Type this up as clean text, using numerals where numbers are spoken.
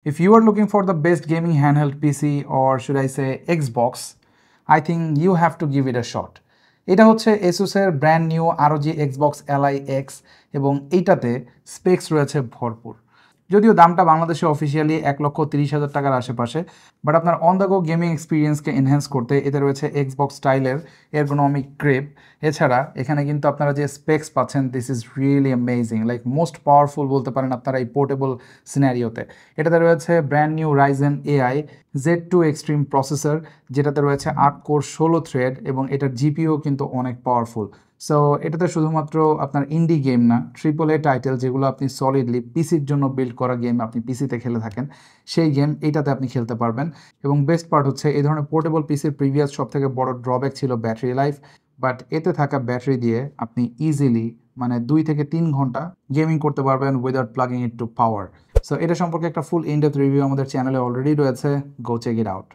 If you are looking for the best gaming handheld PC or should I say Xbox, I think you have to give it a shot. এটা হচ্ছে Asus এর brand new ROG Xbox Ally X এবং এইটাতে specs রয়েছে ভরপুর। যদিও দামটা বাংলাদেশে অফিসিয়ালি 1,30,000 টাকার আশেপাশে, বাট আপনার অন দ্য গো গেমিং এক্সপিরিয়েন্সকে এনহ্যান্স করতে এতে রয়েছে Xbox স্টাইলের এরগোনমিক গ্রিপ। এছাড়া এখানে কিন্তু আপনারা যে স্পেক্স পাচ্ছেন this is really amazing, like most powerful বলতে পারেন আপনারা এই পোর্টেবল সিনারিওতে। এটাতে রয়েছে brand new Ryzen AI Z2 extreme processor, যেটাতে রয়েছে 8 কোর 16 থ্রেড এবং এটার জিপিও কিন্তু অনেক পাওয়ারফুল। সো এটাতে শুধুমাত্র আপনার ইন্ডি গেম না, AAA টাইটেল যেগুলো আপনি সলিডলি পিসির জন্য বিল্ড করা গেম আপনি পিসিতে খেলে থাকেন সেই গেম এইটাতে আপনি খেলতে পারবেন। এবং বেস্ট পার্ট হচ্ছে এই ধরনের পোর্টেবল পিসির প্রিভিয়াস সব থেকে বড় ড্রব্যাক ছিল ব্যাটারি লাইফ, বাট এতে থাকা ব্যাটারি দিয়ে আপনি ইজিলি মানে 2 থেকে 3 ঘন্টা গেমিং করতে পারবেন উইদাউট প্লাগিং ইট টু পাওয়ার। সো এটা সম্পর্কে একটা ফুল ইন ডেপথ রিভিউ আমাদের চ্যানেলে অলরেডি রয়েছে, গো চেক ইট আউট।